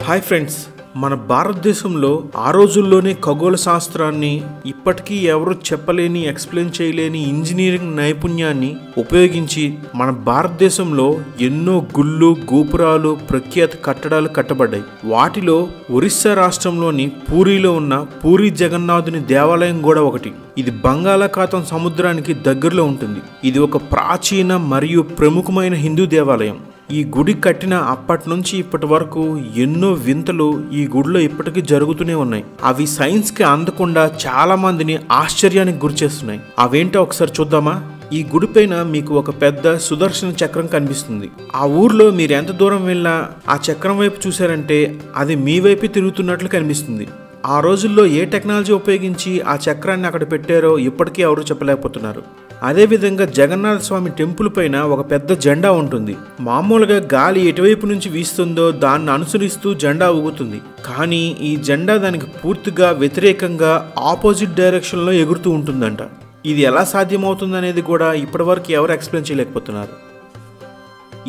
Hi friends, మన భారతదేశంలో ఆ రోజుల్లోనే ఖగోళ శాస్త్రాన్ని ఇప్పటికీ ఎవరు చెప్పలేని ఎక్స్ప్లెయిన్ చేయలేని ఇంజనీరింగ్ నైపుణ్యాన్ని ఉపయోగించి మన భారతదేశంలో ఎన్నో గుళ్ళు గోపురాలు ప్రఖ్యాత కట్టడాలు కట్టబడ్డాయి. వాటిలో ఒరిస్సా రాష్ట్రంలోని పూరిలో ఉన్న పూరి జగన్నాథుని దేవాలయం కూడా ఒకటి. ఇది బంగాళాఖాతం సముద్రానికి దగ్గరలో ఉంటుంది. ఇది ఒక ప్రాచీన మరియు ప్రముఖమైన హిందూ దేవాలయం. ఈ గుడి కట్టిన అప్పటి నుంచి ఇప్పటి వరకు ఎన్నో వింతలు ఈ గుడిలో ఇప్పటికీ జరుగుతూనే ఉన్నాయి. అవి సైన్స్కి అందకుండా చాలా మందిని ఆశ్చర్యానికి గురిచేస్తున్నాయి. అవేంటో ఒకసారి చూద్దామా? ఈ గుడి పైన మీకు ఒక పెద్ద సుదర్శన చక్రం కనిపిస్తుంది. ఆ ఊర్లో మీరు ఎంత దూరం వెళ్ళినా ఆ చక్రం వైపు చూసారంటే అది మీ వైపు తిరుగుతున్నట్లు కనిపిస్తుంది. ఆ రోజుల్లో ఏ టెక్నాలజీ ఉపయోగించి ఆ చక్రాన్ని అక్కడ పెట్టారో ఇప్పటికీ ఎవరు చెప్పలేకపోతున్నారు. అదేవిధంగా జగన్నాథ స్వామి టెంపుల్ పైన ఒక పెద్ద జెండా ఉంటుంది. మామూలుగా గాలి ఎటువైపు నుంచి వీస్తుందో దాన్ని అనుసరిస్తూ జెండా ఊగుతుంది. కానీ ఈ జెండా దానికి పూర్తిగా వ్యతిరేకంగా ఆపోజిట్ డైరెక్షన్లో ఎగురుతూ ఉంటుందంట. ఇది ఎలా సాధ్యమవుతుందనేది కూడా ఇప్పటివరకు ఎవరు ఎక్స్ప్లెయిన్ చేయలేకపోతున్నారు.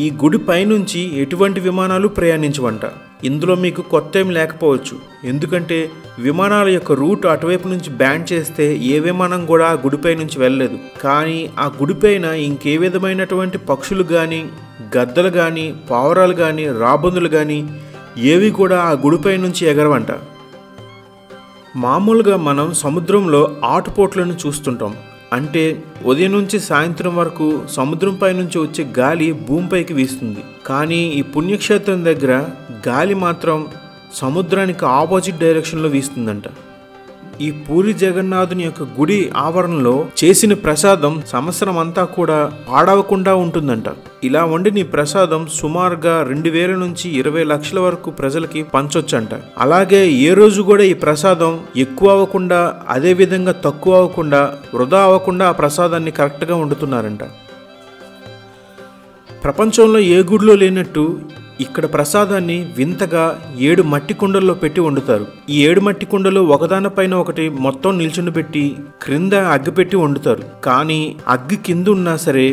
ఈ గుడి పైనుంచి ఎటువంటి విమానాలు ప్రయాణించవంట. ఇందులో మీకు కొత్త ఏం లేకపోవచ్చు, ఎందుకంటే విమానాల యొక్క రూట్ అటువైపు నుంచి బ్యాన్ చేస్తే ఏ విమానం కూడా ఆ గుడిపై నుంచి వెళ్ళలేదు. కానీ ఆ గుడిపైన ఇంకే విధమైనటువంటి పక్షులు కానీ గద్దలు కానీ పావురాలు కానీ రాబందులు కానీ ఏవి కూడా ఆ గుడిపై నుంచి ఎగరవంట. మామూలుగా మనం సముద్రంలో ఆటుపోట్లను చూస్తుంటాం. అంటే ఉదయం నుంచి సాయంత్రం వరకు సముద్రంపై నుంచి వచ్చే గాలి భూమిపైకి వీస్తుంది. కానీ ఈ పుణ్యక్షేత్రం దగ్గర గాలి మాత్రం సముద్రానికి ఆపోజిట్ డైరెక్షన్లో వీస్తుందంట. ఈ పూరి జగన్నాథుని యొక్క గుడి ఆవరణలో చేసిన ప్రసాదం సంవత్సరం అంతా కూడా పాడవకుండా ఉంటుందంట. ఇలా వండిన ఈ ప్రసాదం సుమారుగా 2000 నుంచి 20 లక్షల వరకు ప్రజలకి పంచొచ్చంట. అలాగే ఏ రోజు కూడా ఈ ప్రసాదం ఎక్కువ అవ్వకుండా అదే విధంగా తక్కువ అవ్వకుండా వృధా అవ్వకుండా ఆ ప్రసాదాన్ని కరెక్ట్గా వండుతున్నారంట. ప్రపంచంలో ఏ గుడిలో లేనట్టు ఇక్కడ ప్రసాదాన్ని వింతగా 7 మట్టి కుండల్లో పెట్టి వండుతారు. ఈ 7 మట్టి కుండలు ఒకదానిపైన ఒకటి మొత్తం నిల్చుండబెట్టి క్రింద అగ్గి పెట్టి వండుతారు. కానీ అగ్గి కింద ఉన్నా సరే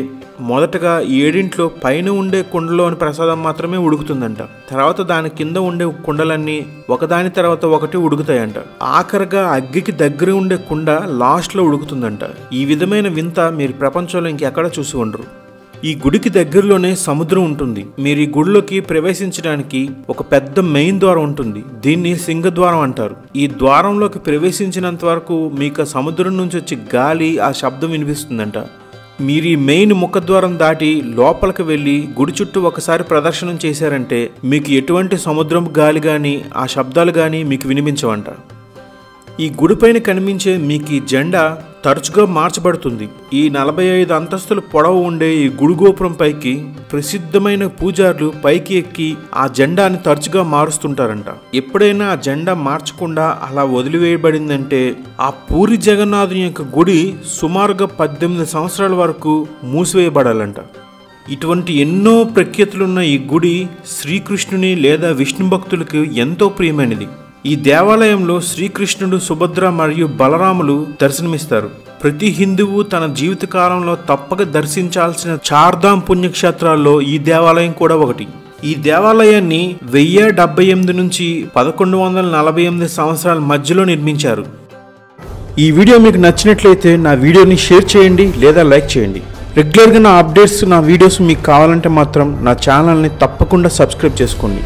మొదటగా 7 పైన ఉండే కుండలోని ప్రసాదం మాత్రమే ఉడుకుతుందంట. తర్వాత దాని కింద ఉండే కుండలన్నీ ఒకదాని తర్వాత ఒకటి ఉడుకుతాయంట. ఆఖరిగా అగ్గికి దగ్గర ఉండే కుండ లాస్ట్లో ఉడుకుతుందంట. ఈ విధమైన వింత మీరు ప్రపంచంలో ఇంకెక్కడ చూసి ఉండరు. ఈ గుడికి దగ్గరలోనే సముద్రం ఉంటుంది. మీరు ఈ గుడిలోకి ప్రవేశించడానికి ఒక పెద్ద మెయిన్ ద్వారం ఉంటుంది. దీన్ని సింహద్వారం అంటారు. ఈ ద్వారంలోకి ప్రవేశించినంత వరకు మీకు సముద్రం నుంచి వచ్చే గాలి ఆ శబ్దం వినిపిస్తుందంట. మీరు ఈ మెయిన్ ముఖద్వారం దాటి లోపలికి వెళ్ళి గుడి చుట్టూ ఒకసారి ప్రదర్శనం చేశారంటే మీకు ఎటువంటి సముద్రం గాలి కానీ ఆ శబ్దాలు కానీ మీకు వినిపించవంట. ఈ గుడిపైన కనిపించే మీకు ఈ జెండా తరచుగా మార్చబడుతుంది. ఈ 45 అంతస్తుల పొడవు ఉండే ఈ గుడి గోపురం పైకి ప్రసిద్ధమైన పూజారులు పైకి ఎక్కి ఆ జెండాని తరచుగా మారుస్తుంటారంట. ఎప్పుడైనా ఆ జెండా మార్చకుండా అలా వదిలివేయబడిందంటే ఆ పూరి జగన్నాథుని యొక్క గుడి సుమారుగా 18 సంవత్సరాల వరకు మూసివేయబడాలంట. ఇటువంటి ఎన్నో ప్రఖ్యాతులున్న ఈ గుడి శ్రీకృష్ణుని లేదా విష్ణు భక్తులకు ఎంతో ప్రియమైనది. ఈ దేవాలయంలో శ్రీకృష్ణుడు, సుభద్ర మరియు బలరాములు దర్శనమిస్తారు. ప్రతి హిందువు తన జీవిత కాలంలో తప్పక దర్శించాల్సిన చార్ధామ్ పుణ్యక్షేత్రాల్లో ఈ దేవాలయం కూడా ఒకటి. ఈ దేవాలయాన్ని 1078 నుంచి 1148 సంవత్సరాల మధ్యలో నిర్మించారు. ఈ వీడియో మీకు నచ్చినట్లయితే నా వీడియోని షేర్ చేయండి లేదా లైక్ చేయండి. రెగ్యులర్గా నా అప్డేట్స్, నా వీడియోస్ మీకు కావాలంటే మాత్రం నా ఛానల్ని తప్పకుండా సబ్స్క్రైబ్ చేసుకోండి.